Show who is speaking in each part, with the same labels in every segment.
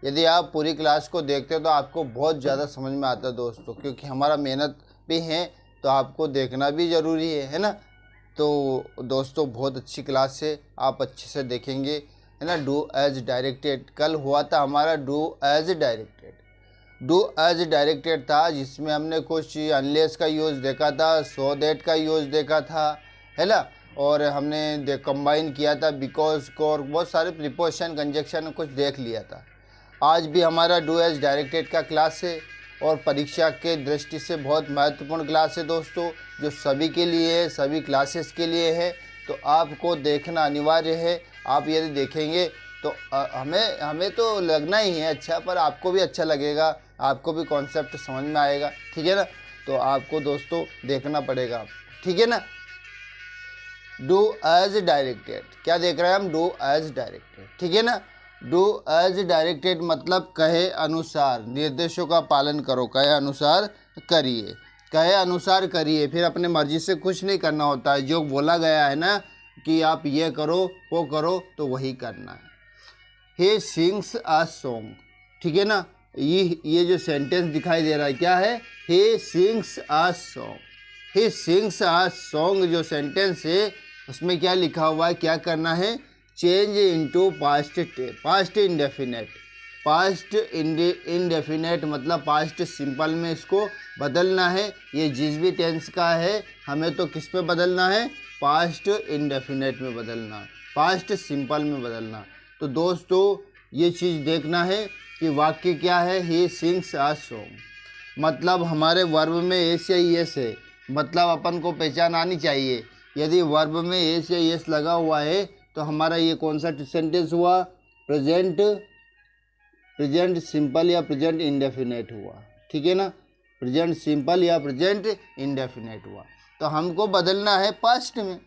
Speaker 1: यदि आप पूरी क्लास को देखते हो तो आपको बहुत ज़्यादा समझ में आता है दोस्तों, क्योंकि हमारा मेहनत भी है तो आपको देखना भी ज़रूरी है ना। तो दोस्तों बहुत अच्छी क्लास है, आप अच्छे से देखेंगे, है ना। डू एज डायरेक्टेड कल हुआ था हमारा, डू एज डायरेक्टेड था, जिसमें हमने कुछ अनलेस का यूज़ देखा था, सो दैट का यूज़ देखा था, है ना। और हमने कंबाइन किया था बिकॉज को, बहुत सारे प्रीपोजिशन कंजक्शन कुछ देख लिया था। आज भी हमारा डू एज डायरेक्टेड का क्लास है और परीक्षा के दृष्टि से बहुत महत्वपूर्ण क्लास है दोस्तों, जो सभी के लिए है, सभी क्लासेस के लिए है। तो आपको देखना अनिवार्य है। आप यदि देखेंगे तो हमें तो लगना ही है अच्छा, पर आपको भी अच्छा लगेगा, आपको भी कॉन्सेप्ट समझ में आएगा, ठीक है ना। तो आपको दोस्तों देखना पड़ेगा, ठीक है ना। डू एज डायरेक्टेड, क्या देख रहे हैं हम, डू एज डायरेक्टेड, ठीक है ना। डू एज डायरेक्टेड मतलब कहे अनुसार, निर्देशों का पालन करो, कहे अनुसार करिए, कहे अनुसार करिए। फिर अपने मर्जी से कुछ नहीं करना होता है, जो बोला गया है ना कि आप ये करो वो करो तो वही करना है। ही सिंग्स अ सॉन्ग, ठीक है ना। ये जो सेंटेंस दिखाई दे रहा है क्या है, he sings a song. He sings a song जो सेंटेंस है उसमें क्या लिखा हुआ है, क्या करना है, change into past indefinite. Past indefinite मतलब पास्ट सिंपल में इसको बदलना है। ये जिस भी टेंस का है हमें तो किस पे बदलना है, पास्ट इंडेफिनेट में बदलना, पास्ट सिंपल में बदलना। तो दोस्तों ये चीज़ देखना है कि वाक्य क्या है, ही सिंग्स अ सॉन्ग मतलब हमारे वर्ब में एस या यस है, मतलब अपन को पहचान आनी चाहिए। यदि वर्ब में एस या यस लगा हुआ है तो हमारा ये कौन सा सेंटेंस हुआ, प्रेजेंट सिंपल या प्रेजेंट इंडेफिनेट हुआ, ठीक है ना। प्रेजेंट सिंपल या प्रेजेंट इंडेफिनेट हुआ। तो हमको बदलना है पास्ट में,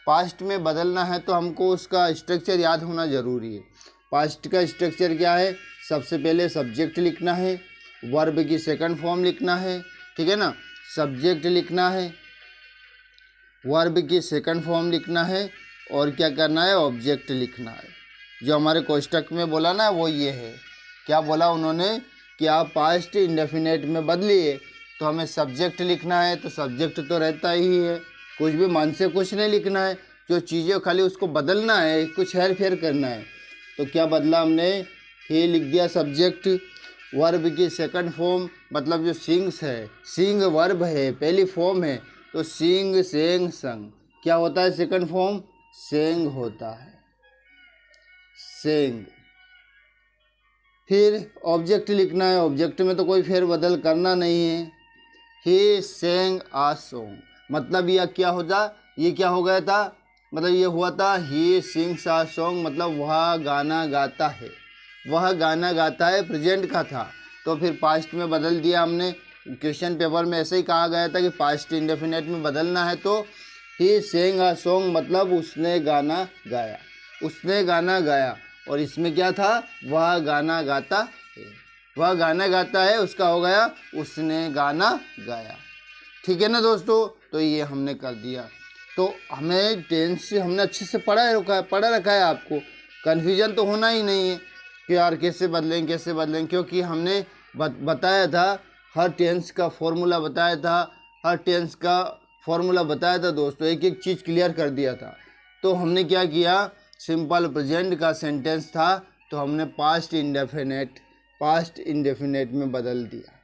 Speaker 1: पास्ट में बदलना है तो हमको उसका स्ट्रक्चर याद होना ज़रूरी है। पास्ट का स्ट्रक्चर क्या है, सबसे पहले सब्जेक्ट लिखना है, वर्ब की सेकंड फॉर्म लिखना है, ठीक है ना। सब्जेक्ट लिखना है, वर्ब की सेकंड फॉर्म लिखना है और क्या करना है, ऑब्जेक्ट लिखना है। जो हमारे कोष्टक में बोला ना वो ये है, क्या बोला उन्होंने कि आप पास्ट इंडेफिनेट में बदलिए, तो हमें सब्जेक्ट लिखना है, तो सब्जेक्ट तो रहता ही है, कुछ भी मन से कुछ नहीं लिखना है, जो चीज़ें खाली उसको बदलना है, कुछ हेर फेर करना है। तो क्या बदला हमने, ही लिख दिया सब्जेक्ट, वर्ब की सेकंड फॉर्म मतलब जो सिंग्स है, सिंग वर्ब है, पहली फॉर्म है, तो सिंग सेंग संग क्या होता है, सेकंड फॉर्म सेंग होता है, सेंग। फिर ऑब्जेक्ट लिखना है, ऑब्जेक्ट में तो कोई फेरबदल करना नहीं है। ही सेंग आ सॉन्ग मतलब यह क्या होता, ये क्या हो गया था, मतलब ये हुआ था ही सिंग्स आ सॉन्ग मतलब वह गाना गाता है, वह गाना गाता है, प्रेजेंट का था तो फिर पास्ट में बदल दिया हमने। क्वेश्चन पेपर में ऐसे ही कहा गया था कि पास्ट इंडेफिनेट में बदलना है, तो ही सेंग आ सॉन्ग मतलब उसने गाना गाया, उसने गाना गाया। और इसमें क्या था, वह गाना गाता है, वह गाना गाता है, उसका हो गया उसने गाना गाया, ठीक है ना दोस्तों। तो ये हमने कर दिया। तो हमें टेंस से हमने अच्छे से पढ़ा रखा है, आपको कन्फ्यूजन तो होना ही नहीं है कि यार कैसे बदलें, क्योंकि हमने बताया था, हर टेंस का फॉर्मूला बताया था, दोस्तों, एक एक चीज़ क्लियर कर दिया था। तो हमने क्या किया, सिंपल प्रेजेंट का सेंटेंस था तो हमने पास्ट इंडेफिनेट में बदल दिया,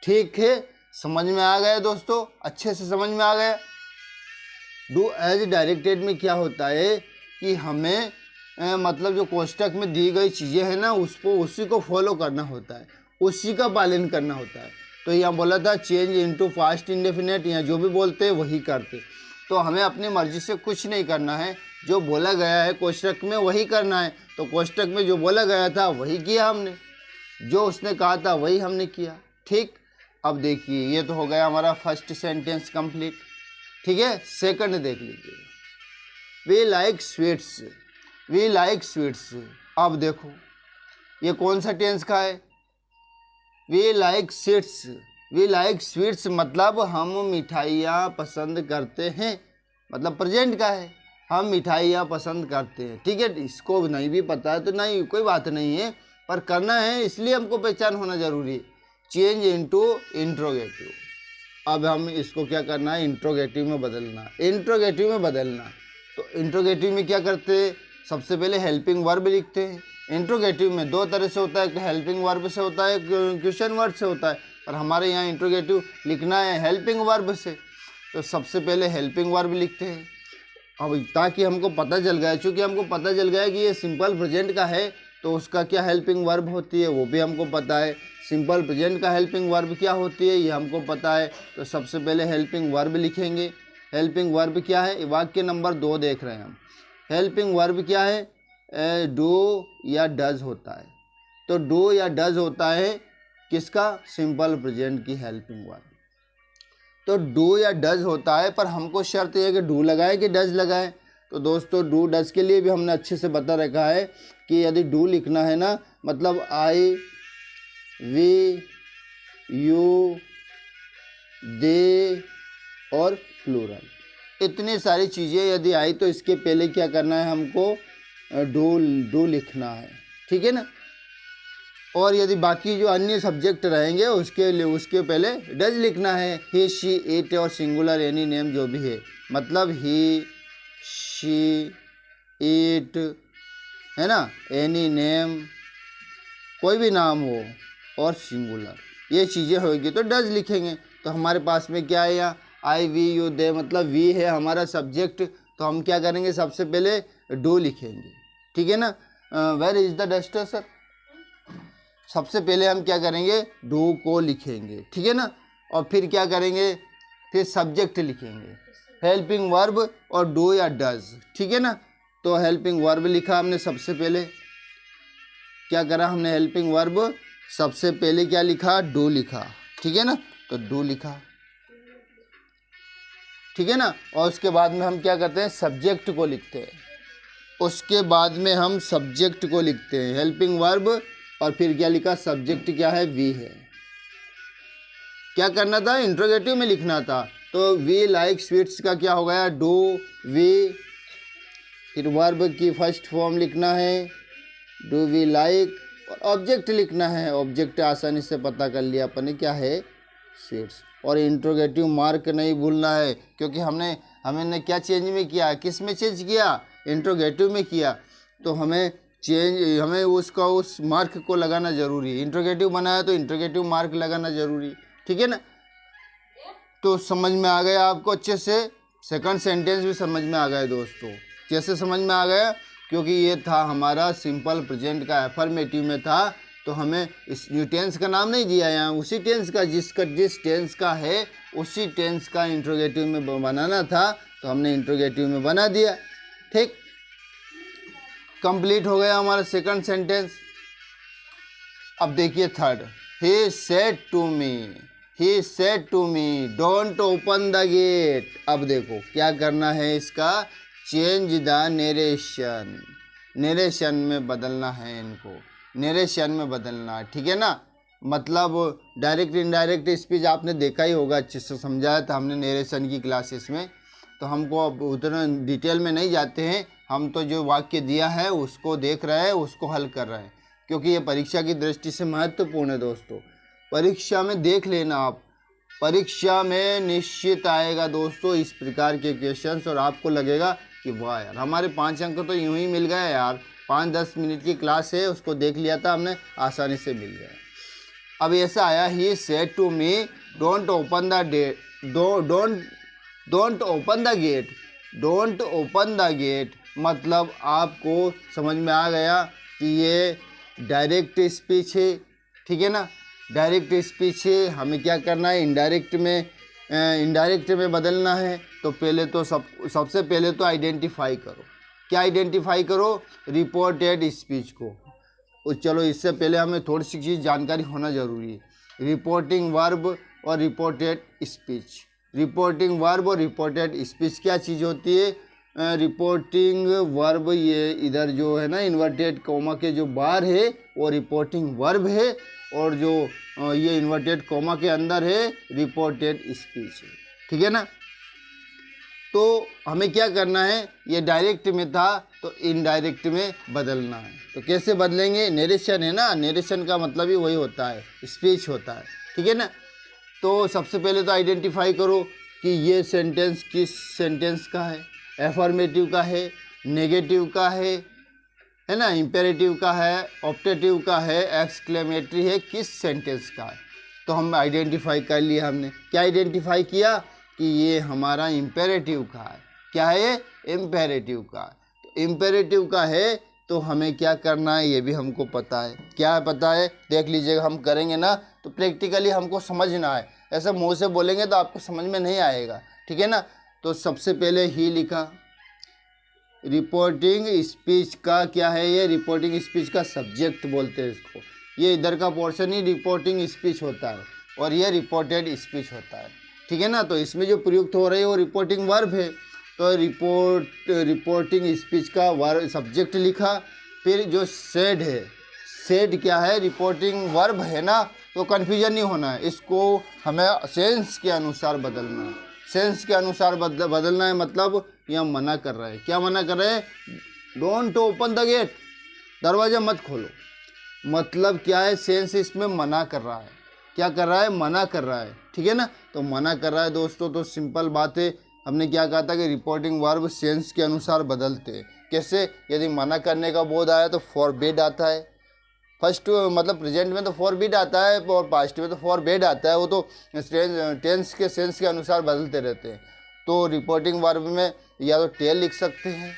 Speaker 1: ठीक है। समझ में आ गया दोस्तों, अच्छे से समझ में आ गया। डू एज डायरेक्टेड में क्या होता है कि हमें मतलब जो कोष्टक में दी गई चीज़ें हैं ना उसी को फॉलो करना होता है, उसी का पालन करना होता है। तो यहाँ बोला था चेंज इनटू पास्ट इंडेफिनेट, यहाँ जो भी बोलते हैं वही करते। तो हमें अपनी मर्जी से कुछ नहीं करना है, जो बोला गया है कोष्टक में वही करना है। तो कोष्टक में जो बोला गया था वही किया हमने, जो उसने कहा था वही हमने किया, ठीक। अब देखिए ये तो हो गया हमारा फर्स्ट सेंटेंस कंप्लीट, ठीक है। सेकंड देख लीजिए, वी लाइक स्वीट्स। अब देखो ये कौन सा टेंस का है, वी लाइक स्वीट्स मतलब हम मिठाइयाँ पसंद करते हैं, मतलब प्रेजेंट का है, हम मिठाइयाँ पसंद करते हैं, ठीक है। इसको नहीं भी पता है तो नहीं, कोई बात नहीं है, पर करना है इसलिए हमको पहचान होना जरूरी है। Change into interrogative. अब हम इसको क्या करना है, इंट्रोगेटिव में बदलना। इंट्रोगेटिव में बदलना तो इंट्रोगेटिव में क्या करते हैं, सबसे पहले हेल्पिंग वर्ब लिखते हैं। इंट्रोगेटिव में दो तरह से होता है, एक हेल्पिंग वर्ब से होता है, क्वेश्चन वर्ड से होता है, पर हमारे यहाँ इंट्रोगेटिव लिखना है हेल्पिंग वर्ब से। तो सबसे पहले हेल्पिंग वर्ब लिखते हैं। अब ताकि हमको पता चल गया, चूँकि हमको पता चल गया कि ये सिंपल प्रेजेंट का है तो उसका क्या हेल्पिंग वर्ब होती है वो भी हमको पता है। सिंपल प्रेजेंट का हेल्पिंग वर्ब क्या होती है ये हमको पता है। तो सबसे पहले हेल्पिंग वर्ब लिखेंगे। हेल्पिंग वर्ब क्या है, वाक्य नंबर 2 देख रहे हैं हम। हेल्पिंग वर्ब क्या है, डू या डज होता है। तो डू या डज होता है किसका, सिंपल प्रेजेंट की हेल्पिंग वर्ब। तो डू या डज होता है, पर हमको शर्त यह है कि डू लगाए कि डज लगाए। तो दोस्तों डू डज के लिए भी हमने अच्छे से बता रखा है कि यदि डू लिखना है ना, मतलब आई, वी, यू, दे और प्लूरल, इतनी सारी चीज़ें यदि आई तो इसके पहले क्या करना है, हमको डू लिखना है, ठीक है ना। और यदि बाकी जो अन्य सब्जेक्ट रहेंगे उसके पहले डज लिखना है। ही, शी, इट और सिंगुलर एनी नेम जो भी है, मतलब ही, शी, इट है ना, एनी नेम कोई भी नाम हो और सिंगुलर, ये चीज़ें होगी तो डज लिखेंगे। तो हमारे पास में क्या है यहाँ, आई, वी, यू, दे, मतलब वी है हमारा सब्जेक्ट। तो हम क्या करेंगे, सबसे पहले डू लिखेंगे, ठीक है ना। Where is the duster sir, सबसे पहले हम क्या करेंगे, डू को लिखेंगे, ठीक है ना। और फिर क्या करेंगे, फिर सब्जेक्ट लिखेंगे, हेल्पिंग वर्ब और डू या डज, ठीक है ना। तो हेल्पिंग वर्ब लिखा हमने सबसे पहले, क्या करा हमने, हेल्पिंग वर्ब सबसे पहले क्या लिखा, डू लिखा, ठीक है ना। तो डू लिखा, ठीक है ना। और उसके बाद में हम क्या करते हैं, सब्जेक्ट को लिखते हैं। उसके बाद में हम सब्जेक्ट को लिखते हैं, हेल्पिंग वर्ब और फिर क्या लिखा, सब्जेक्ट क्या है, वी है। क्या करना था, इंट्रोगेटिव में लिखना था। तो वी लाइक स्वीट्स का क्या हो गया, डू वी, फिर वर्ब की फर्स्ट फॉर्म लिखना है, डू वी लाइक, और ऑब्जेक्ट लिखना है। ऑब्जेक्ट आसानी से पता कर लिया अपन ने, क्या है, स्वीट्स। और इंट्रोगेटिव मार्क नहीं भूलना है, क्योंकि हमने क्या चेंज में किया, किस में चेंज किया, इंट्रोगेटिव में किया। तो हमें उसका उस मार्क को लगाना जरूरी है। इंट्रोगेटिव बनाया तो इंट्रोगेटिव मार्क लगाना जरूरी, ठीक है ना। तो समझ में आ गया आपको अच्छे से, सेकंड सेंटेंस भी समझ में आ गया दोस्तों। कैसे समझ में आ गया, क्योंकि ये था हमारा सिंपल प्रेजेंट का, एफर्मेटिव में था। तो हमें इस न्यू टेंस का नाम नहीं दिया यहाँ, उसी टेंस का जिस टेंस का है उसी टेंस का इंट्रोगेटिव में बनाना था, तो हमने इंट्रोगेटिव में बना दिया, ठीक। कंप्लीट हो गया हमारा सेकंड सेंटेंस। अब देखिए third, he said to me don't open the gate. अब देखो क्या करना है इसका, चेंज द नरेशन, नरेशन में बदलना है इनको, नरेशन में बदलना, ठीक है ना। मतलब डायरेक्ट इनडायरेक्ट स्पीच आपने देखा ही होगा, अच्छे से समझाया था हमने नरेशन की क्लासेस में। तो हमको अब उतना डिटेल में नहीं जाते हैं, हम तो जो वाक्य दिया है उसको देख रहे हैं, उसको हल कर रहे हैं, क्योंकि ये परीक्षा की दृष्टि से महत्वपूर्ण है दोस्तों। परीक्षा में देख लेना आप, परीक्षा में निश्चित आएगा दोस्तों इस प्रकार के क्वेश्चंस, और आपको लगेगा कि वाह यार हमारे 5 अंक तो यूं ही मिल गए यार, 5-10 मिनट की क्लास है उसको देख लिया था हमने, आसानी से मिल गया। अब ऐसा आया, he said to me don't open the gate, मतलब आपको समझ में आ गया कि ये डायरेक्ट स्पीच है, ठीक है ना। डायरेक्ट स्पीच है, हमें क्या करना है, इनडायरेक्ट में बदलना है। तो पहले तो सबसे पहले तो आइडेंटिफाई करो, क्या आइडेंटिफाई करो, रिपोर्टेड स्पीच को। चलो इससे पहले हमें थोड़ी सी चीज़ जानकारी होना जरूरी है, रिपोर्टिंग वर्ब और रिपोर्टेड स्पीच। रिपोर्टिंग वर्ब और रिपोर्टेड स्पीच क्या चीज़ होती है, रिपोर्टिंग वर्ब ये इधर जो है ना इन्वर्टेड कोमा के जो बाहर है वो रिपोर्टिंग वर्ब है, और जो ये इन्वर्टेड कोमा के अंदर है रिपोर्टेड स्पीच है, ठीक है ना। तो हमें क्या करना है, ये डायरेक्ट में था तो इनडायरेक्ट में बदलना है। तो कैसे बदलेंगे, नरेशन है ना, नरेशन का मतलब ही वही होता है, स्पीच होता है, ठीक है ना। तो सबसे पहले तो आइडेंटिफाई करो कि ये सेंटेंस किस सेंटेंस का है, एफर्मेटिव का है, नेगेटिव का है ना, इम्पेरेटिव का है, ऑप्टेटिव का है, एक्सक्लेमेटरी है, किस सेंटेंस का है। तो हम आइडेंटिफाई कर लिया हमने। क्या आइडेंटिफाई किया कि ये हमारा इम्पेरेटिव का है। क्या है ये, इम्पेरेटिव का है। तो इम्पेरेटिव का है तो हमें क्या करना है ये भी हमको पता है। क्या पता है, देख लीजिएगा, हम करेंगे ना तो प्रैक्टिकली हमको समझना है, ऐसा मुंह से बोलेंगे तो आपको समझ में नहीं आएगा, ठीक है ना। तो सबसे पहले ही लिखा, रिपोर्टिंग स्पीच का क्या है, ये रिपोर्टिंग स्पीच का सब्जेक्ट बोलते हैं इसको। ये इधर का पोर्शन ही रिपोर्टिंग स्पीच होता है और ये रिपोर्टेड स्पीच होता है, ठीक है ना। तो इसमें जो प्रयुक्त हो रही है वो रिपोर्टिंग वर्ब है। तो रिपोर्टिंग स्पीच का वर्ब सब्जेक्ट लिखा। फिर जो सेड है, सेड क्या है, रिपोर्टिंग वर्ब है ना, तो कन्फ्यूजन नहीं होना है, इसको हमें सेंस के अनुसार बदलना है। सेंस के अनुसार बदलना है, मतलब यह मना कर रहा है। क्या मना कर रहे हैं, डोंट ओपन द गेट, दरवाज़ा मत खोलो। मतलब क्या है, सेंस इसमें मना कर रहा है। क्या कर रहा है, मना कर रहा है, ठीक है ना। तो मना कर रहा है दोस्तों, तो सिंपल बात है, हमने क्या कहा था कि रिपोर्टिंग वर्ब सेंस के अनुसार बदलते हैं। कैसे, यदि मना करने का बोध आया तो फॉरबिड आता है, फर्स्ट मतलब प्रेजेंट में तो फॉरबिड आता है और पास्ट में तो फॉरबिड आता है। वो तो टेंस के सेंस के अनुसार बदलते रहते हैं। तो रिपोर्टिंग वर्ब में या तो टेल लिख सकते हैं,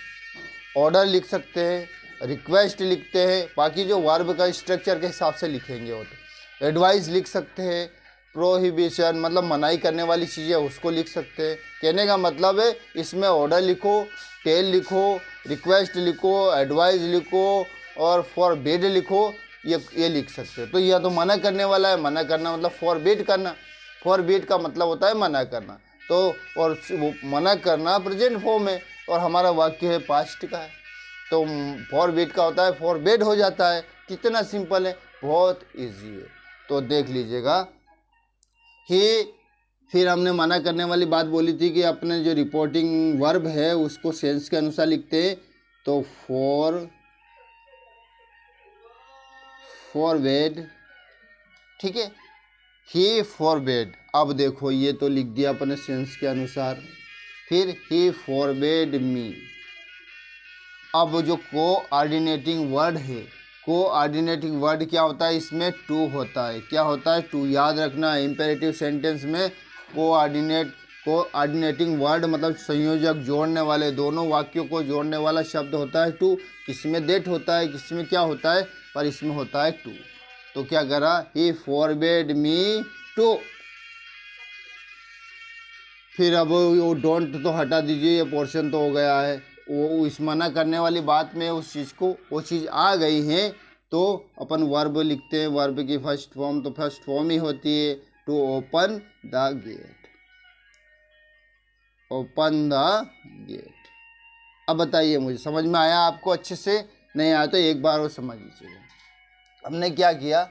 Speaker 1: ऑर्डर लिख सकते हैं, रिक्वेस्ट लिखते हैं, बाकी जो वर्ब का स्ट्रक्चर के हिसाब से लिखेंगे वो तो एडवाइस लिख सकते हैं, प्रोहिबिशन मतलब मनाही करने वाली चीज़ें उसको लिख सकते हैं। कहने का मतलब है इसमें ऑर्डर लिखो, टेल लिखो, रिक्वेस्ट लिखो, एडवाइस लिखो और फॉरबिड लिखो, ये लिख सकते हो। तो यह तो मना करने वाला है, मना करना मतलब फॉरबिड करना, फॉरबिड का मतलब होता है मना करना। तो और वो मना करना प्रेजेंट फॉर्म है और हमारा वाक्य है पास्ट का है, तो फॉरबिड का होता है फॉरबिड हो जाता है। कितना सिंपल है, बहुत इजी है। तो देख लीजिएगा ही, फिर हमने मना करने वाली बात बोली थी कि अपने जो रिपोर्टिंग वर्ब है उसको सेंस के अनुसार लिखते हैं। तो फॉरबिड, ठीक है, ही फॉरबिड। अब देखो ये तो लिख दिया अपने सेंस के अनुसार। फिर ही फॉरबिड मी। अब जो कोऑर्डिनेटिंग वर्ड है, कोऑर्डिनेटिंग वर्ड क्या होता है, इसमें टू होता है। क्या होता है, टू। याद रखना, इम्पेरेटिव सेंटेंस में कोऑर्डिनेटिंग वर्ड मतलब संयोजक, जोड़ने वाले, दोनों वाक्यों को जोड़ने वाला शब्द होता है टू। किसमें दैट होता है, किसमें क्या होता है, पर इसमें होता है टू। तो क्या करा, ही फॉरबिड मी टू। फिर अब वो डोंट तो हटा दीजिए, ये पोर्शन तो हो गया है। वो इस मना करने वाली बात में उस चीज़ को, वो चीज़ आ गई है तो अपन वर्ब लिखते हैं। वर्ब की फर्स्ट फॉर्म तो फर्स्ट फॉर्म ही होती है to open the gate, open the gate. अब बताइए मुझे समझ में आया आपको अच्छे से, नहीं आया तो एक बार वो समझ लीजिएगा। हमने क्या किया,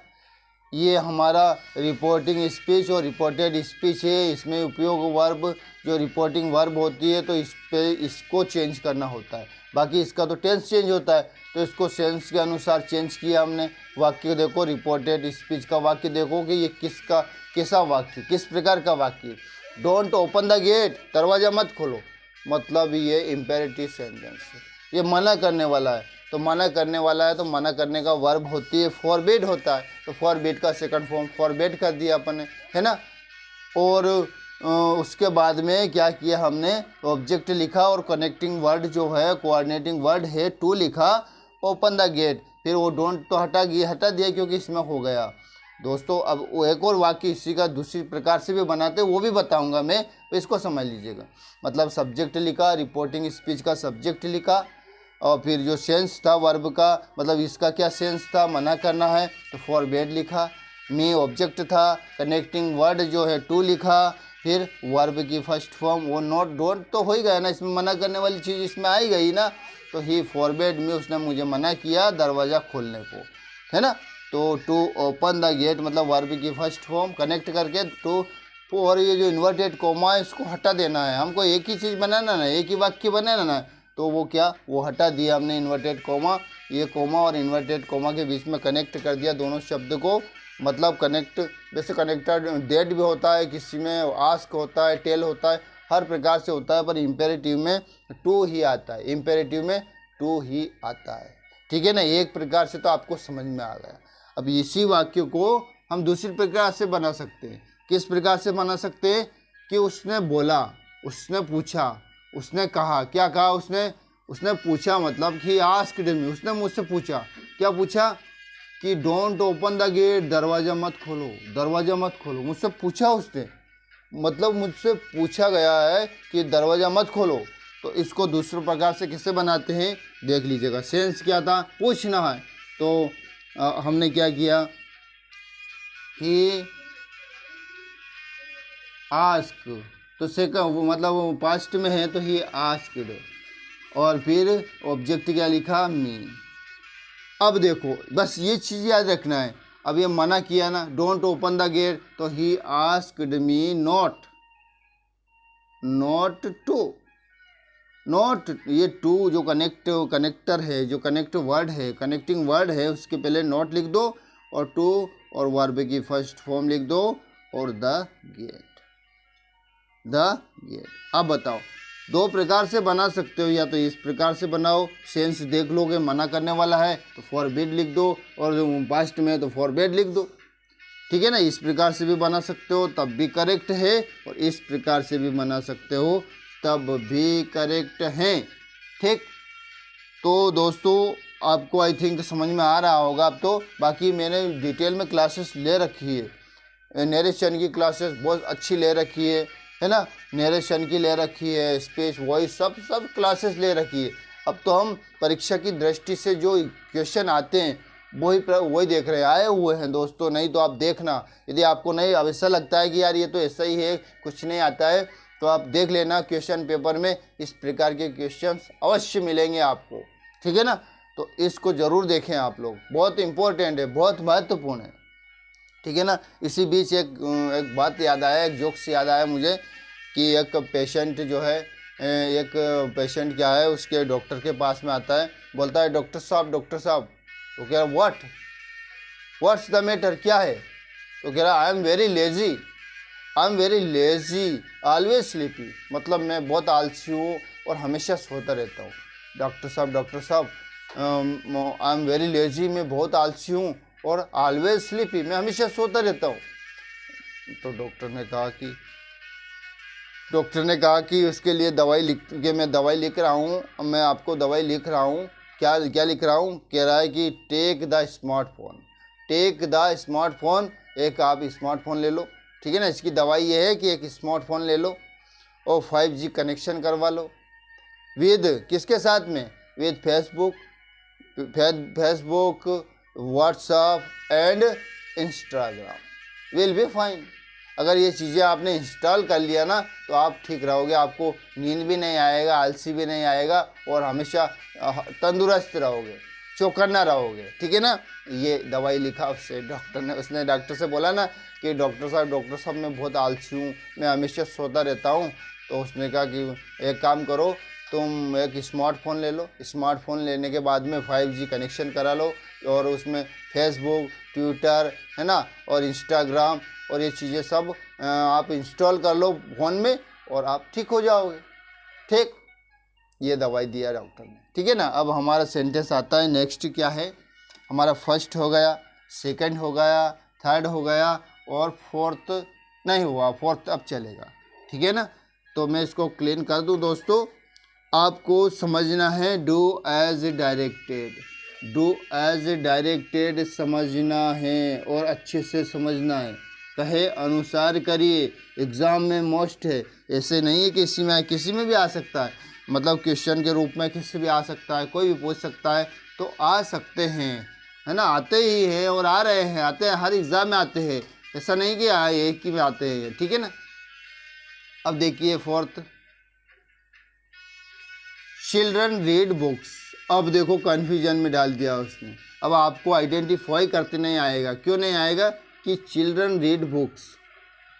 Speaker 1: ये हमारा रिपोर्टिंग स्पीच और रिपोर्टेड स्पीच है, इसमें उपयोग वर्ब जो रिपोर्टिंग वर्ब होती है तो इस पे इसको चेंज करना होता है। बाकी इसका तो टेंस चेंज होता है, तो इसको सेंस के अनुसार चेंज किया हमने। वाक्य देखो, रिपोर्टेड स्पीच का वाक्य देखो कि ये किसका कैसा वाक्य, किस प्रकार का वाक्य। डोंट ओपन द गेट, दरवाज़ा मत खोलो, मतलब ये इम्पेरेटिव सेंटेंस है, ये मना करने वाला है। तो मना करने वाला है तो मना करने का वर्ब होती है फॉरबिड होता है, तो फॉरबिड का सेकंड फॉर्म फॉरबिड कर दिया अपन है ना। और उसके बाद में क्या किया हमने, ऑब्जेक्ट लिखा और कनेक्टिंग वर्ड जो है, कोऑर्डिनेटिंग वर्ड है टू लिखा, ओपन द गेट। फिर वो डोंट तो हटा दिया क्योंकि इसमें हो गया। दोस्तों अब वो एक और वाक्य इसी का दूसरी प्रकार से भी बनाते वो भी बताऊंगा मैं, तो इसको समझ लीजिएगा। मतलब सब्जेक्ट लिखा, रिपोर्टिंग स्पीच का सब्जेक्ट लिखा, और फिर जो सेंस था वर्ब का, मतलब इसका क्या सेंस था, मना करना है तो फॉरबिड लिखा। मी ऑब्जेक्ट था, कनेक्टिंग वर्ड जो है टू लिखा, फिर वर्ब की फर्स्ट फॉर्म वो नॉट डोंट तो हो ही गया ना, इसमें मना करने वाली चीज़ इसमें आई गई ना। तो ही फॉरबिड मी, उसने मुझे मना किया दरवाज़ा खोलने को, है ना। तो टू ओपन द गेट मतलब वर्ब की फर्स्ट फॉर्म कनेक्ट करके टू और ये जो इन्वर्टेड कोमा है इसको हटा देना है, हमको एक ही चीज़ बनाना ना, एक ही वाक्य बनाना ना, तो वो क्या, वो हटा दिया हमने इन्वर्टेड कोमा। ये कोमा और इन्वर्टेड कोमा के बीच में कनेक्ट कर दिया दोनों शब्द को, मतलब कनेक्ट, वैसे कनेक्टेड डेट भी होता है, किसी में आस्क होता है, टेल होता है, हर प्रकार से होता है, पर इम्पेरेटिव में टू ही आता है, इम्पेरेटिव में टू ही आता है। ठीक है ना, एक प्रकार से तो आपको समझ में आ गया। अब इसी वाक्य को हम दूसरी प्रकार से बना सकते हैं। किस प्रकार से बना सकते हैं कि उसने बोला, उसने पूछा, उसने कहा, क्या कहा उसने पूछा, मतलब कि आस्क्ड मी, उसने मुझसे पूछा, क्या पूछा कि डोंट ओपन द गेट, दरवाज़ा मत खोलो, दरवाज़ा मत खोलो, मुझसे पूछा उसने, मतलब मुझसे पूछा गया है कि दरवाज़ा मत खोलो। तो इसको दूसरे प्रकार से कैसे बनाते हैं देख लीजिएगा। सेंस क्या था, पूछना है, तो हमने क्या किया कि आस्क, तो सेकंड मतलब पास्ट में है तो ही आस्क्ड, और फिर ऑब्जेक्ट क्या लिखा, मी। अब देखो बस ये चीज़ याद रखना है। अब ये मना किया ना, डोंट ओपन द गेट, तो he asked me not to, not, ये टू जो कनेक्टर है, जो कनेक्ट वर्ड है, कनेक्टिंग वर्ड है, उसके पहले नॉट लिख दो और टू और वर्ब की फर्स्ट फॉर्म लिख दो और द गेट। अब बताओ, दो प्रकार से बना सकते हो, या तो इस प्रकार से बनाओ, सेंस देख लोगे, मना करने वाला है तो फॉरबिड लिख दो, और पास्ट में है तो फॉरबिड लिख दो। ठीक है ना, इस प्रकार से भी बना सकते हो तब भी करेक्ट है, और इस प्रकार से भी बना सकते हो तब भी करेक्ट है। ठीक, तो दोस्तों आपको आई थिंक समझ में आ रहा होगा अब तो। बाकी मैंने डिटेल में क्लासेस ले रखी है, नरेशन की क्लासेस बहुत अच्छी ले रखी है ना, नरेशन की ले रखी है, स्पीच, वॉइस, सब क्लासेस ले रखी है। अब तो हम परीक्षा की दृष्टि से जो क्वेश्चन आते हैं वही देख रहे हैं, आए हुए हैं दोस्तों। नहीं तो आप देखना, यदि आपको नहीं अब ऐसा लगता है कि यार ये तो ऐसा ही है, कुछ नहीं आता है, तो आप देख लेना क्वेश्चन पेपर में इस प्रकार के क्वेश्चंस अवश्य मिलेंगे आपको। ठीक है ना, तो इसको ज़रूर देखें आप लोग, बहुत इम्पोर्टेंट है, बहुत महत्वपूर्ण है। ठीक है ना। इसी बीच एक बात याद आया, एक जोक्स याद आया मुझे कि एक पेशेंट जो है, एक पेशेंट क्या है, उसके डॉक्टर के पास में आता है, बोलता है डॉक्टर साहब तो कह रहा व्हाट्स द मैटर, क्या है? तो कह रहा I am very lazy always sleepy, मतलब मैं बहुत आलसी हूँ और हमेशा सोता रहता हूँ। डॉक्टर साहब आई एम वेरी लेजी, मैं बहुत आलसी हूँ और ऑलवेज स्लीपी, मैं हमेशा सोता रहता हूँ। तो डॉक्टर ने कहा कि उसके लिए दवाई मैं दवाई लिख रहा हूँ, मैं आपको दवाई लिख रहा हूँ। क्या लिख रहा हूँ? कह रहा है कि टेक द स्मार्टफोन, एक आप स्मार्टफोन ले लो। ठीक है ना, इसकी दवाई ये है कि एक स्मार्टफोन ले लो और 5G कनेक्शन करवा लो, विद किसके साथ में? With Facebook, WhatsApp and Instagram, will be fine. अगर ये चीज़ें आपने इंस्टॉल कर लिया ना तो आप ठीक रहोगे, आपको नींद भी नहीं आएगा, आलसी भी नहीं आएगा और हमेशा तंदुरुस्त रहोगे, चौकन्ना रहोगे। ठीक है ना, ये दवाई लिखा उससे उसने डॉक्टर से बोला ना कि डॉक्टर साहब मैं बहुत आलसी हूँ, मैं हमेशा सोता रहता हूँ। तो उसने कहा कि एक काम करो, तुम एक स्मार्टफोन ले लो, स्मार्टफोन लेने के बाद में 5G कनेक्शन करा लो और उसमें फेसबुक, ट्विटर है ना और इंस्टाग्राम और ये चीज़ें सब आप इंस्टॉल कर लो फ़ोन में और आप ठीक हो जाओगे। ठीक, ये दवाई दिया डॉक्टर ने। ठीक है ना, अब हमारा सेंटेंस आता है नेक्स्ट क्या है हमारा, फर्स्ट हो गया, सेकंड हो गया, थर्ड हो गया और फोर्थ नहीं हुआ, फोर्थ अब चलेगा। ठीक है ना, तो मैं इसको क्लीन कर दूं दोस्तों। आपको समझना है डू एज डायरेक्टेड समझना है और अच्छे से समझना है। कहे अनुसार करिए, एग्ज़ाम में मोस्ट है, ऐसे नहीं है कि किसी में भी आ सकता है, मतलब क्वेश्चन के रूप में किसी भी आ सकता है, कोई भी पूछ सकता है, तो आ सकते हैं, है ना, आते ही हैं और आ रहे हैं, आते हैं, हर एग्ज़ाम में आते हैं, ऐसा नहीं कि एक ही में आते हैं। ठीक है ना, अब देखिए फोर्थ, चिल्ड्रन रीड बुक्स। अब देखो कन्फ्यूजन में डाल दिया उसने, अब आपको आइडेंटिफाई करते नहीं आएगा। क्यों नहीं आएगा? कि चिल्ड्रन रीड बुक्स,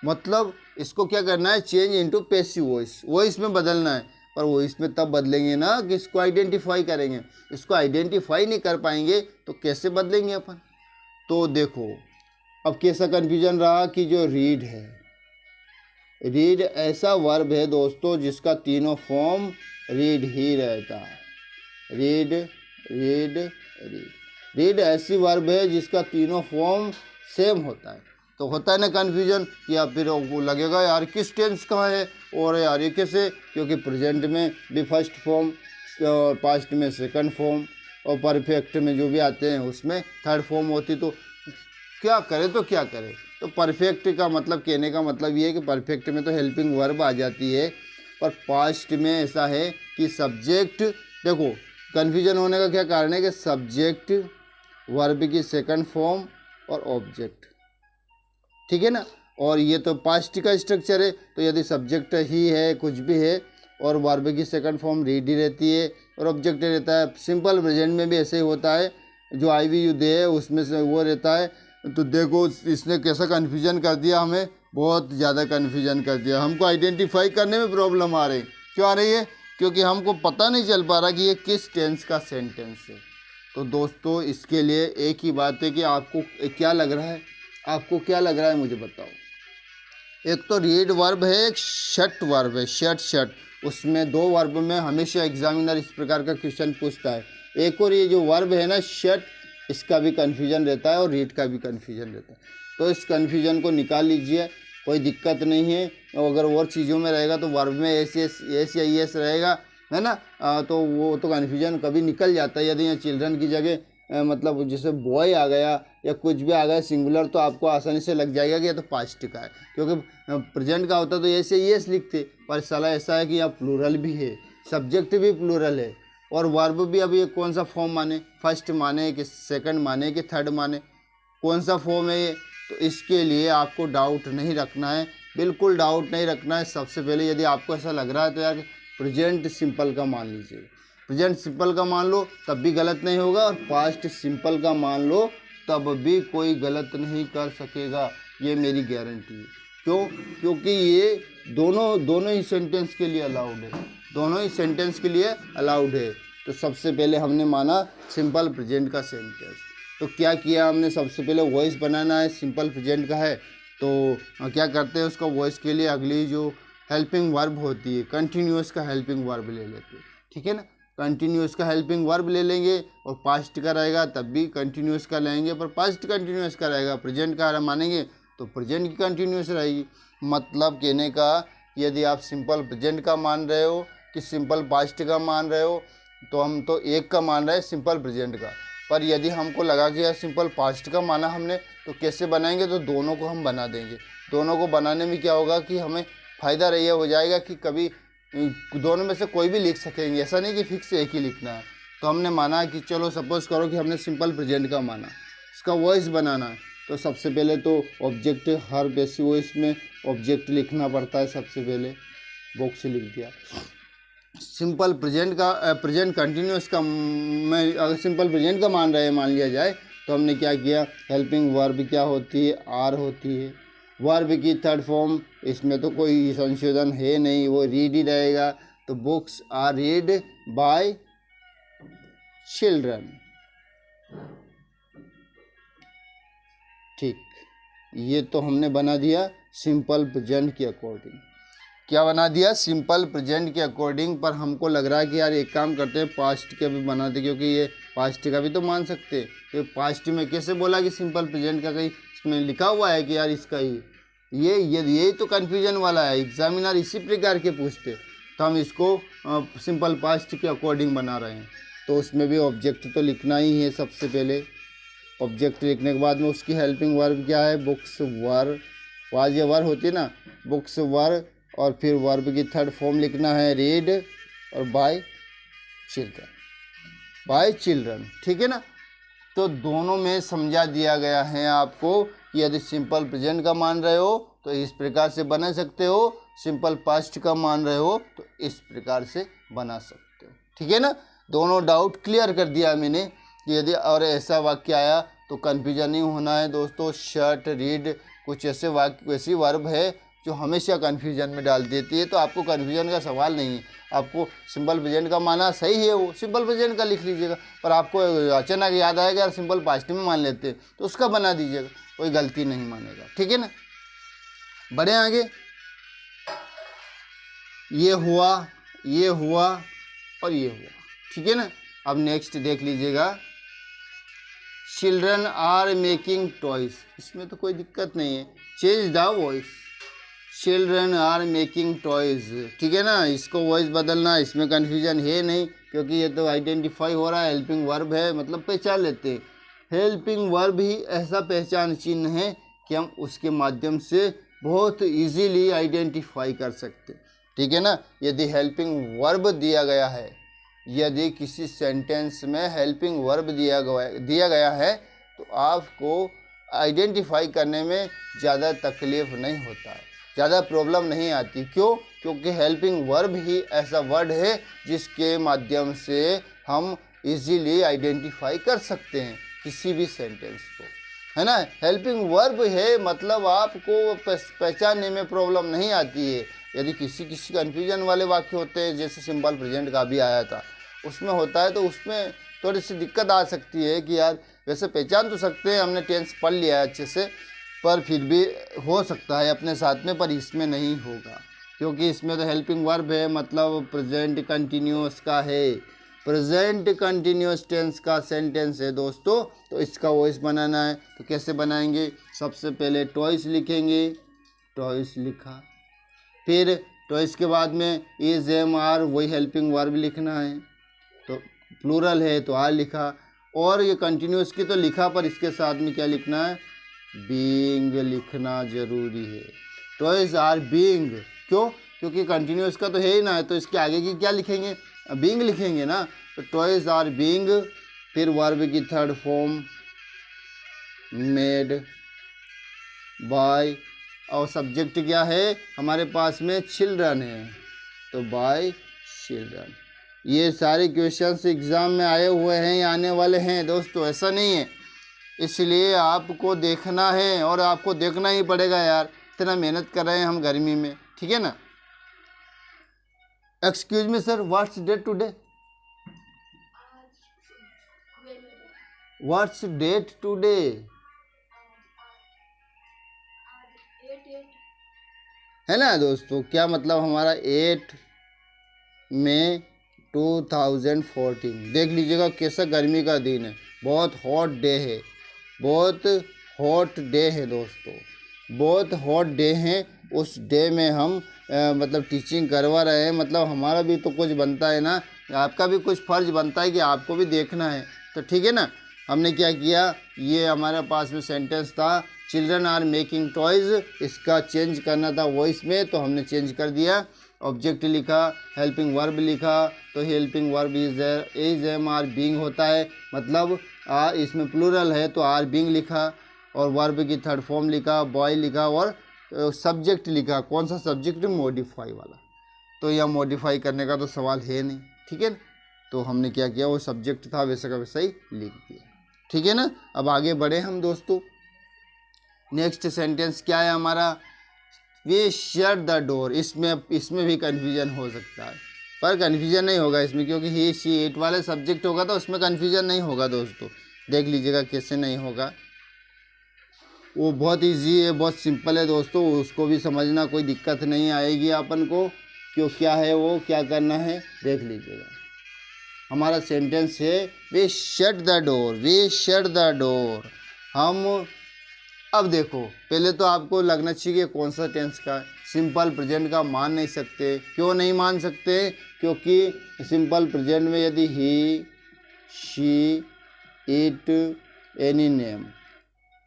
Speaker 1: मतलब इसको क्या करना है, change into passive voice, voice में बदलना है। पर वॉइस में तब बदलेंगे ना कि इसको आइडेंटिफाई करेंगे, इसको आइडेंटिफाई नहीं कर पाएंगे तो कैसे बदलेंगे अपन। तो देखो अब कैसा कन्फ्यूजन रहा कि जो रीड है, रीड ऐसा वर्ब है दोस्तों जिसका तीनों फॉर्म रीड ही रहता है। रीड रीड रीड, रीड ऐसी वर्ब है जिसका तीनों फॉर्म सेम होता है। तो होता है ना कन्फ्यूजन, या फिर वो लगेगा यार किस टेंस का है, और यार ये कैसे, क्योंकि प्रेजेंट में भी फर्स्ट फॉर्म, पास्ट में सेकंड फॉर्म, और परफेक्ट में जो भी आते हैं उसमें थर्ड फॉर्म होती। तो क्या करें तो क्या करें। तो परफेक्ट का मतलब, कहने का मतलब ये है कि परफेक्ट में तो हेल्पिंग वर्ब आ जाती है, पर पास्ट में ऐसा है कि सब्जेक्ट, देखो कन्फ्यूजन होने का क्या कारण है कि सब्जेक्ट, वर्ब की सेकंड फॉर्म और ऑब्जेक्ट, ठीक है ना। और ये तो पास्ट का स्ट्रक्चर है, तो यदि सब्जेक्ट ही है कुछ भी है और वर्ब की सेकंड फॉर्म रीड ही रहती है और ऑब्जेक्ट रहता है। सिंपल प्रेजेंट में भी ऐसे ही होता है, जो आई वी यू दे है उसमें से वो रहता है। तो देखो इसने कैसा कन्फ्यूजन कर दिया, हमें बहुत ज़्यादा कन्फ्यूजन कर दिया। हमको आइडेंटिफाई करने में प्रॉब्लम आ रही, क्यों आ रही है, क्योंकि हमको पता नहीं चल पा रहा कि ये किस टेंस का सेंटेंस है। तो दोस्तों इसके लिए एक ही बात है कि आपको क्या लग रहा है, आपको क्या लग रहा है मुझे बताओ। एक तो रीड वर्ब है, एक शट वर्ब है, शट शट, उसमें दो वर्ब में हमेशा एग्जामिनर इस प्रकार का क्वेश्चन पूछता है। एक और ये जो वर्ब है ना शट, इसका भी कन्फ्यूजन रहता है और रीड का भी कन्फ्यूजन रहता है। तो इस कन्फ्यूजन को निकाल लीजिए, कोई दिक्कत नहीं है। अगर और चीज़ों में रहेगा तो वर्ब में एस या ई एस रहेगा, है ना, तो वो तो कन्फ्यूजन कभी निकल जाता है। यदि यहाँ चिल्ड्रन की जगह मतलब जैसे बॉय आ गया या कुछ भी आ गया सिंगुलर, तो आपको आसानी से लग जाएगा कि ये तो पास्ट का है, क्योंकि प्रेजेंट का होता तो एस या ई एस लिखते। पर साला ऐसा है कि यहाँ प्लूरल भी है, सब्जेक्ट भी प्लूरल है, और वर्ब भी अभी कौन सा फॉर्म माने, फर्स्ट माने कि सेकंड माने कि थर्ड माने, कौन सा फॉर्म है ये। तो इसके लिए आपको डाउट नहीं रखना है, बिल्कुल डाउट नहीं रखना है। सबसे पहले यदि आपको ऐसा लग रहा है तो यार प्रेजेंट सिंपल का मान लीजिए, प्रेजेंट सिंपल का मान लो तब भी गलत नहीं होगा, और पास्ट सिंपल का मान लो तब भी कोई गलत नहीं कर सकेगा, ये मेरी गारंटी है। क्यों, क्योंकि ये दोनों ही सेंटेंस के लिए अलाउड है, दोनों ही सेंटेंस के लिए अलाउड है। तो सबसे पहले हमने माना सिंपल प्रेजेंट का सेंटेंस। तो क्या किया हमने, सबसे पहले वॉइस बनाना है, सिंपल प्रेजेंट का है तो क्या करते हैं, उसका वॉइस के लिए अगली जो हेल्पिंग वर्ब होती है कंटिन्यूअस का हेल्पिंग वर्ब ले लेते हैं, ठीक है ना। कंटिन्यूअस का हेल्पिंग वर्ब ले लेंगे, और पास्ट का रहेगा तब भी कंटिन्यूअस का लेंगे, पर पास्ट कंटिन्यूअस का रहेगा। प्रेजेंट का मानेंगे तो प्रेजेंट की कंटिन्यूअस रहेगी। मतलब कहने का, यदि आप सिंपल प्रेजेंट का मान रहे हो कि सिंपल पास्ट का मान रहे हो, तो हम तो एक का मान रहे हैं सिंपल प्रेजेंट का। पर यदि हमको लगा कि यार सिंपल पास्ट का माना हमने, तो कैसे बनाएंगे, तो दोनों को हम बना देंगे। दोनों को बनाने में क्या होगा कि हमें फ़ायदा ये हो जाएगा कि कभी दोनों में से कोई भी लिख सकेंगे, ऐसा नहीं कि फिक्स एक ही लिखना है। तो हमने माना कि चलो सपोज़ करो कि हमने सिंपल प्रेजेंट का माना, इसका वॉइस बनाना है, तो सबसे पहले तो ऑब्जेक्ट, हर बेसिक वॉइस में ऑब्जेक्ट लिखना पड़ता है। सबसे पहले बॉक्स लिख दिया। सिंपल प्रेजेंट का प्रेजेंट कंटिन्यूअस का मैं अगर सिंपल प्रेजेंट का मान रहे हैं मान लिया जाए, तो हमने क्या किया, हेल्पिंग वर्ब क्या होती है, आर होती है। वर्ब की थर्ड फॉर्म, इसमें तो कोई संशोधन है नहीं, वो रीड ही रहेगा। तो books are read by children, ठीक। ये तो हमने बना दिया सिंपल प्रेजेंट के अकॉर्डिंग। क्या बना दिया, सिंपल प्रेजेंट के अकॉर्डिंग। पर हमको लग रहा है कि यार एक काम करते हैं, पास्ट के भी बना दे, क्योंकि ये पास्ट का भी तो मान सकते हैं। तो पास्ट में कैसे बोला कि सिंपल प्रेजेंट का, कहीं इसमें लिखा हुआ है कि यार इसका ही यही तो कन्फ्यूजन वाला है। एग्जामिनर इसी प्रकार के पूछते, तो हम इसको सिंपल पास्ट के अकॉर्डिंग बना रहे हैं। तो उसमें भी ऑब्जेक्ट तो लिखना ही है सबसे पहले। ऑब्जेक्ट लिखने के बाद में उसकी हेल्पिंग वर्ब क्या है, बुक्स वर, वाज या वर होती है ना, बुक्स वर, और फिर वर्ब की थर्ड फॉर्म लिखना है रीड और बाय चिल्ड्रन, बाय चिल्ड्रन, ठीक है ना। तो दोनों में समझा दिया गया है आपको कि यदि सिंपल प्रेजेंट का मान रहे हो तो इस प्रकार से बना सकते हो, सिंपल पास्ट का मान रहे हो तो इस प्रकार से बना सकते हो, ठीक है ना। दोनों डाउट क्लियर कर दिया मैंने कि यदि और ऐसा वाक्य आया तो कन्फ्यूजन नहीं होना है दोस्तों। शर्ट, रीड कुछ ऐसे वाक्य, ऐसी वर्ब है जो हमेशा कन्फ्यूजन में डाल देती है, तो आपको कन्फ्यूजन का सवाल नहीं है। आपको सिंपल प्रेजेंट का माना सही है, वो सिंपल प्रेजेंट का लिख लीजिएगा, पर आपको अचानक याद आएगा यार सिंपल पास्ट में मान लेते हैं, तो उसका बना दीजिएगा, कोई गलती नहीं मानेगा। ठीक है ना, बढ़े आगे। ये हुआ, ये हुआ और ये हुआ। ठीक है ना, अब नेक्स्ट देख लीजिएगा, चिल्ड्रन आर मेकिंग टॉयज। इसमें तो कोई दिक्कत नहीं है, change the voice, children are making toys. ठीक है ना, इसको वॉइस बदलना, इसमें कन्फ्यूजन है नहीं, क्योंकि ये तो आइडेंटिफाई हो रहा है, हेल्पिंग वर्ब है, मतलब पहचान लेते हैं। हेल्पिंग वर्ब ही ऐसा पहचान चिन्ह है कि हम उसके माध्यम से बहुत इजीली आइडेंटिफाई कर सकते। ठीक है ना, यदि हेल्पिंग वर्ब दिया गया है, यदि किसी सेंटेंस में हेल्पिंग वर्ब दिया गया है, तो आपको आइडेंटिफाई करने में ज़्यादा तकलीफ नहीं होता है, ज़्यादा प्रॉब्लम नहीं आती। क्यों? क्योंकि हेल्पिंग वर्ब ही ऐसा वर्ड है जिसके माध्यम से हम इजीली आइडेंटिफाई कर सकते हैं किसी भी सेंटेंस को, है ना। हेल्पिंग वर्ब है, मतलब आपको पहचानने में प्रॉब्लम नहीं आती है। यदि किसी कन्फ्यूजन वाले वाक्य होते हैं, जैसे सिंपल प्रेजेंट का भी आया था, उसमें होता है, तो उसमें थोड़ी सी दिक्कत आ सकती है कि यार वैसे पहचान तो सकते हैं, हमने टेंस पढ़ लिया है अच्छे से, पर फिर भी हो सकता है अपने साथ में, पर इसमें नहीं होगा, क्योंकि इसमें तो हेल्पिंग वर्ब है, मतलब प्रेजेंट कंटिन्यूअस का है, प्रेजेंट कंटिन्यूअस टेंस का सेंटेंस है दोस्तों। तो इसका वॉइस बनाना है, तो कैसे बनाएंगे? सबसे पहले टॉयज लिखेंगे, टॉयज लिखा, फिर टॉयज के बाद में इज एम आर, वही हेल्पिंग वर्ब लिखना है, तो प्लूरल है तो आर लिखा, और ये कंटिन्यूअस की तो लिखा, पर इसके साथ में क्या लिखना है? बीइंग लिखना जरूरी है। टॉयज आर बीइंग, क्यों? क्योंकि कंटिन्यूअस का तो है ही ना, है तो इसके आगे की क्या लिखेंगे? बीइंग लिखेंगे ना, तो टॉयज आर बीइंग, फिर वर्ब की थर्ड फॉर्म मेड बाय, और सब्जेक्ट क्या है हमारे पास में? चिल्ड्रन है, तो बाय चिल्ड्रन। ये सारे क्वेश्चंस एग्ज़ाम में आए हुए हैं या आने वाले हैं दोस्तों, ऐसा नहीं है, इसलिए आपको देखना है, और आपको देखना ही पड़ेगा यार, इतना मेहनत कर रहे हैं हम गर्मी में। ठीक है ना। Excuse me sir, what's date today? What's date today? है ना दोस्तों, क्या मतलब हमारा 8 मई 2014। देख लीजिएगा कैसा गर्मी का दिन है, बहुत हॉट डे है, बहुत हॉट डे है दोस्तों, बहुत हॉट डे है। उस डे में हम मतलब टीचिंग करवा रहे हैं, मतलब हमारा भी तो कुछ बनता है ना, आपका भी कुछ फ़र्ज बनता है कि आपको भी देखना है। तो ठीक है ना, हमने क्या किया, ये हमारे पास में सेंटेंस था चिल्ड्रन आर मेकिंग टॉयज़, इसका चेंज करना था वॉइस में, तो हमने चेंज कर दिया। ऑब्जेक्ट लिखा, हेल्पिंग वर्ब लिखा, तो helping verb is am are being होता है, मतलब इसमें प्लूरल है तो आर बीइंग लिखा, और वर्ब की थर्ड फॉर्म लिखा, बॉय लिखा, और सब्जेक्ट लिखा। कौन सा सब्जेक्ट? मॉडिफाई वाला। तो यह मॉडिफाई करने का तो सवाल है नहीं। ठीक है, तो हमने क्या किया, वो सब्जेक्ट था वैसे का वैसा ही लिख दिया। ठीक है ना, अब आगे बढ़े हम दोस्तों। नेक्स्ट सेंटेंस क्या है हमारा? We shut the door. इसमें भी कन्फ्यूजन हो सकता है, पर कन्फ्यूजन नहीं होगा इसमें, क्योंकि ही शी इट वाले सब्जेक्ट होगा, तो उसमें कन्फ्यूजन नहीं होगा दोस्तों। देख लीजिएगा कैसे नहीं होगा, वो बहुत इजी है, बहुत सिंपल है दोस्तों, उसको भी समझना कोई दिक्कत नहीं आएगी अपन को। क्यों, क्या है वो, क्या करना है, देख लीजिएगा। हमारा सेंटेंस है we shut the door, we shut the door. हम अब देखो, पहले तो आपको लगना चाहिए कौन सा टेंस का है। सिंपल प्रेजेंट का मान नहीं सकते। क्यों नहीं मान सकते? क्योंकि सिंपल प्रेजेंट में यदि ही, शी, इट, एनी नेम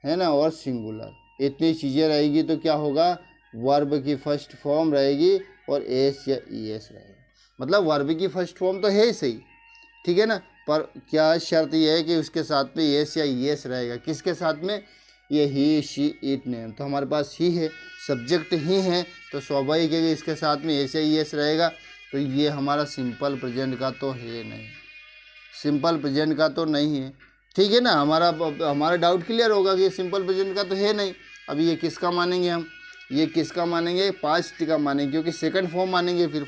Speaker 1: है ना, और सिंगुलर, इतनी चीज़ें रहेगी, तो क्या होगा, वर्ब की फर्स्ट फॉर्म रहेगी और एस या ई एस रहेगा। मतलब वर्ब की फर्स्ट फॉर्म तो है ही सही, ठीक है ना, पर क्या शर्त यह है कि उसके साथ में एस या ई एस रहेगा। किसके साथ में? ये ही, शी, इट, नेम। तो हमारे पास ही है, सब्जेक्ट ही है, तो स्वाभाविक है कि इसके साथ में एस या ई एस रहेगा। तो ये हमारा सिंपल प्रेजेंट का तो है नहीं, सिंपल प्रेजेंट का तो नहीं है। ठीक है ना। हमारा डाउट क्लियर होगा कि सिंपल प्रेजेंट का तो है नहीं। अभी ये किसका मानेंगे हम, ये किसका मानेंगे, पास्ट का मानेंगे, क्योंकि सेकंड फॉर्म मानेंगे। फिर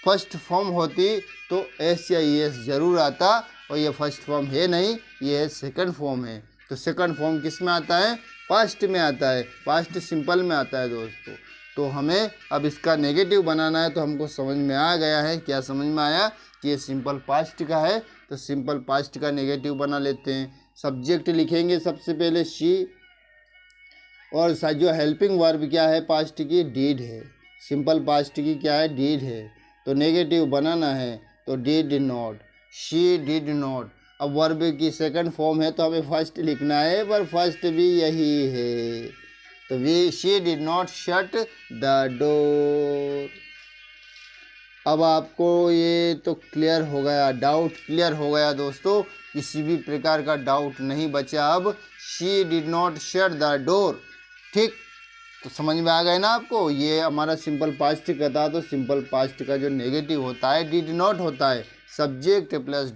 Speaker 1: फर्स्ट फॉर्म होती तो एस या एस जरूर आता, और ये फर्स्ट फॉर्म है नहीं, ये सेकंड फॉर्म है। तो सेकंड फॉर्म किस में आता है, पास्ट में आता है, पास्ट सिंपल में आता है दोस्तों। तो हमें अब इसका नेगेटिव बनाना है, तो हमको समझ में आ गया है, क्या समझ में आया कि ये सिंपल पास्ट का है, तो सिंपल पास्ट का नेगेटिव बना लेते हैं। सब्जेक्ट लिखेंगे सबसे पहले शी, और जो हेल्पिंग वर्ब क्या है पास्ट की, डीड है। सिंपल पास्ट की क्या है, डीड है। तो नेगेटिव बनाना है तो did not, she did not. अब वर्ब की सेकंड फॉर्म है तो हमें फर्स्ट लिखना है, पर फर्स्ट भी यही है। तो she did not shut the door. अब आपको ये तो क्लियर हो गया, डाउट क्लियर हो गया दोस्तों, किसी भी प्रकार का डाउट नहीं बचा। अब she did not shut the door, ठीक। तो समझ में आ गए ना आपको, ये हमारा सिंपल पास्ट का था। तो सिंपल पास्ट का जो नेगेटिव होता है डिड नॉट होता है, subject plus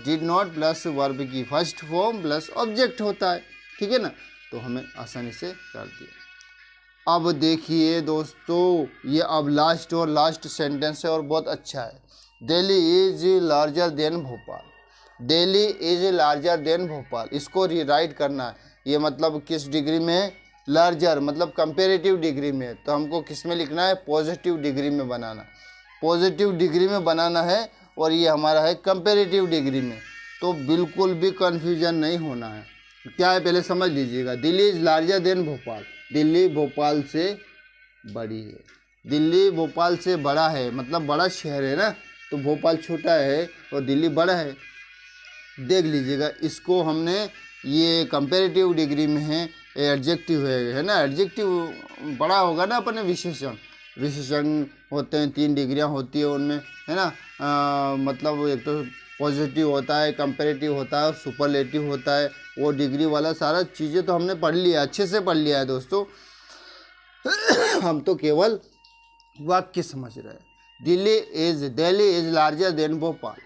Speaker 1: did not plus verb की फर्स्ट फॉर्म प्लस ऑब्जेक्ट होता है, ठीक है ना। तो हमें आसानी से कर दिया। अब देखिए दोस्तों, ये अब लास्ट सेंटेंस है और बहुत अच्छा है। Delhi is larger than Bhopal. Delhi is larger than Bhopal, इसको रीराइट करना है। ये मतलब किस डिग्री में है, लार्जर मतलब कंपेरेटिव डिग्री में। तो हमको किस में लिखना है, पॉजिटिव डिग्री में बनाना, पॉजिटिव डिग्री में बनाना है, और ये हमारा है कंपेरेटिव डिग्री में। तो बिल्कुल भी कन्फ्यूजन नहीं होना है। क्या है पहले समझ लीजिएगा, Delhi is larger than Bhopal, Delhi Bhopal से बड़ी है। दिल्ली भोपाल से बड़ा है मतलब बड़ा शहर है ना, तो भोपाल छोटा है और दिल्ली बड़ा है। देख लीजिएगा, इसको हमने ये कंपेरेटिव डिग्री में है, एडजेक्टिव है ना। एडजेक्टिव बड़ा होगा ना अपने विशेषण होते हैं, 3 डिग्रियां होती है उनमें, है ना। मतलब एक तो पॉजिटिव होता है, कंपेरेटिव होता है, सुपरलेटिव होता है। वो डिग्री वाला सारा चीज़ें तो हमने पढ़ लिया, अच्छे से पढ़ लिया है दोस्तों। हम तो केवल वाक्य समझ रहे हैं। Delhi is larger than Bhopal,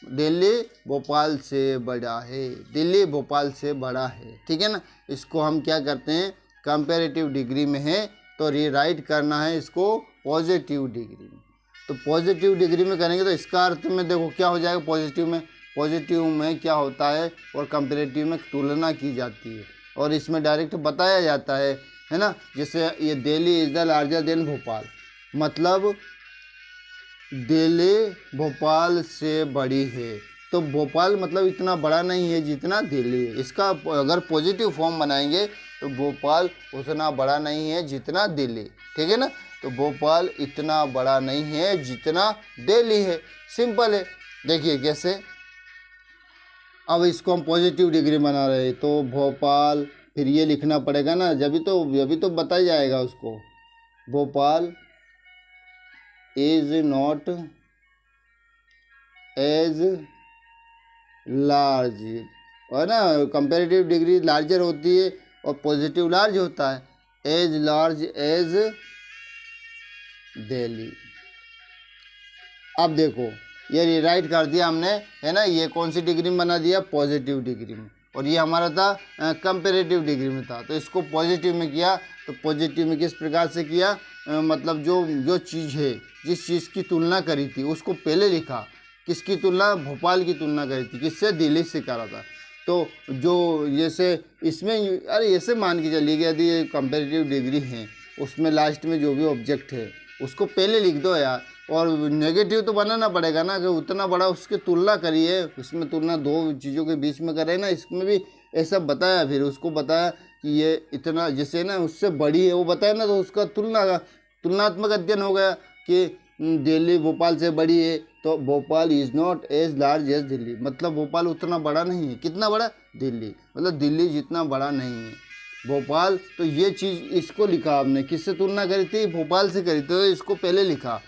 Speaker 1: Delhi Bhopal से बड़ा है, दिल्ली भोपाल से बड़ा है, ठीक है ना। इसको हम क्या करते हैं, कंपेरेटिव डिग्री में है तो रीराइट करना है इसको पॉजिटिव डिग्री में। तो पॉजिटिव डिग्री में करेंगे तो इसका अर्थ में देखो क्या हो जाएगा, पॉजिटिव में क्या होता है, और कंपेरेटिव में तुलना की जाती है, और इसमें डायरेक्ट बताया जाता है ना। जैसे ये Delhi is the larger than Bhopal, मतलब दिल्ली भोपाल से बड़ी है। तो भोपाल मतलब इतना बड़ा नहीं है जितना दिल्ली है। इसका अगर पॉजिटिव फॉर्म बनाएंगे तो भोपाल उतना बड़ा नहीं है जितना दिल्ली, ठीक है ना। तो भोपाल इतना बड़ा नहीं है जितना दिल्ली है, सिंपल है। देखिए कैसे, अब इसको हम पॉजिटिव डिग्री बना रहे हैं तो भोपाल, फिर ये लिखना पड़ेगा ना, जब अभी तो बताया जाएगा उसको। Bhopal is not as large, है ना। कंपेरेटिव डिग्री लार्जर होती है और पॉजिटिव लार्ज होता है, एज लार्ज एज दिल्ली। अब देखो ये रीराइट कर दिया हमने, है ना। ये कौन सी डिग्री में बना दिया, पॉजिटिव डिग्री में, और ये हमारा था कंपेरेटिव डिग्री में था। तो इसको पॉजिटिव में किया, तो पॉजिटिव में किस प्रकार से किया, मतलब जो चीज़ है, जिस चीज़ की तुलना करी थी उसको पहले लिखा। किसकी तुलना, भोपाल की तुलना करी थी, किससे, दिल्ली से करा था। तो जो जैसे इसमें अरे ऐसे मान के चलिए कि यदि ये कंपेरेटिव डिग्री है, उसमें लास्ट में जो भी ऑब्जेक्ट है उसको पहले लिख दो यार। और नेगेटिव तो बनाना पड़ेगा ना, कि उतना बड़ा उसकी तुलना करिए, उसमें तुलना 2 चीज़ों के बीच में करे ना। इसमें भी ऐसा बताया, फिर उसको बताया कि ये इतना जैसे ना उससे बड़ी है वो बताया ना, तो उसका तुलनात्मक अध्ययन हो गया कि दिल्ली भोपाल से बड़ी है। तो Bhopal is not as large as Delhi, मतलब भोपाल उतना बड़ा नहीं है, कितना बड़ा, दिल्ली, मतलब दिल्ली जितना बड़ा नहीं है भोपाल। तो ये चीज़ इसको लिखा आपने, किससे तुलना करी थी, भोपाल से करी, तो इसको पहले लिखा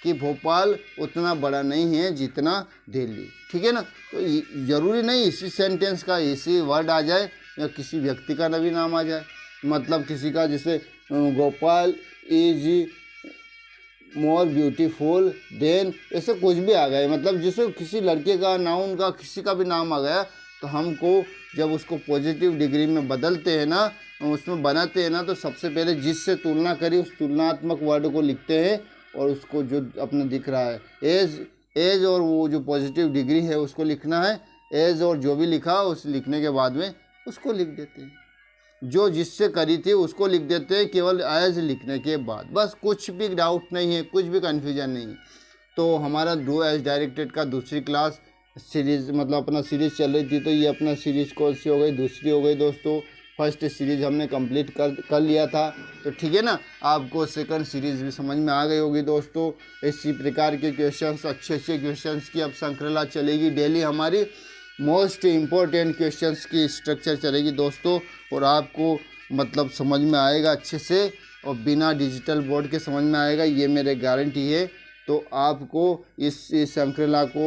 Speaker 1: कि भोपाल उतना बड़ा नहीं है जितना दिल्ली, ठीक है ना। तो ज़रूरी नहीं इसी सेंटेंस का इसी वर्ड आ जाए, या किसी व्यक्ति का भी नाम आ जाए। मतलब किसी का जैसे Gopal is more beautiful then, ऐसे कुछ भी आ गए, मतलब जैसे किसी लड़के का, नाउन का, किसी का भी नाम आ गया तो हमको जब उसको पॉजिटिव डिग्री में बदलते हैं ना, उसमें बनाते हैं ना, तो सबसे पहले जिससे तुलना करी उस तुलनात्मक वर्ड को लिखते हैं और उसको जो अपना दिख रहा है एज और वो जो पॉजिटिव डिग्री है उसको लिखना है। एज और जो भी लिखा उस लिखने के बाद में उसको लिख देते हैं, जो जिससे करी थी उसको लिख देते हैं केवल एज लिखने के बाद। बस कुछ भी डाउट नहीं है, कुछ भी कन्फ्यूजन नहीं है। तो हमारा डू एज डायरेक्टेड का दूसरी क्लास सीरीज़ मतलब अपना सीरीज़ चल रही थी, तो ये अपना सीरीज़ कौन सी हो गई, दूसरी हो गई दोस्तों। फर्स्ट सीरीज़ हमने कंप्लीट कर लिया था, तो ठीक है ना। आपको सेकंड सीरीज़ भी समझ में आ गई होगी दोस्तों। इसी प्रकार के क्वेश्चंस, अच्छे अच्छे क्वेश्चंस की अब श्रृंखला चलेगी डेली हमारी। मोस्ट इम्पोर्टेंट क्वेश्चंस की स्ट्रक्चर चलेगी दोस्तों, और आपको मतलब समझ में आएगा अच्छे से, और बिना डिजिटल बोर्ड के समझ में आएगा, ये मेरे गारंटी है। तो आपको इस श्रृंखला को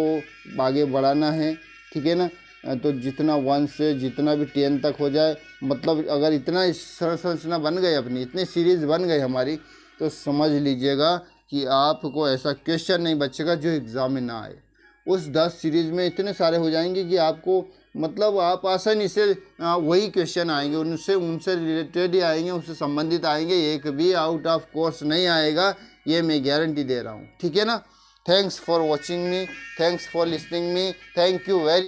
Speaker 1: आगे बढ़ाना है, ठीक है ना। तो जितना 1 से जितना भी 10 तक हो जाए, मतलब अगर इतना संरचना बन गई अपनी, इतनी सीरीज़ बन गई हमारी, तो समझ लीजिएगा कि आपको ऐसा क्वेश्चन नहीं बचेगा जो एग्ज़ाम में ना आए। उस 10 सीरीज़ में इतने सारे हो जाएंगे कि आपको मतलब आप आसानी से वही क्वेश्चन आएंगे, उनसे रिलेटेड ही आएंगे, उससे संबंधित आएंगे, एक भी आउट ऑफ कोर्स नहीं आएगा, ये मैं गारंटी दे रहा हूँ, ठीक है ना। Thanks for watching me, thanks for listening me, thank you very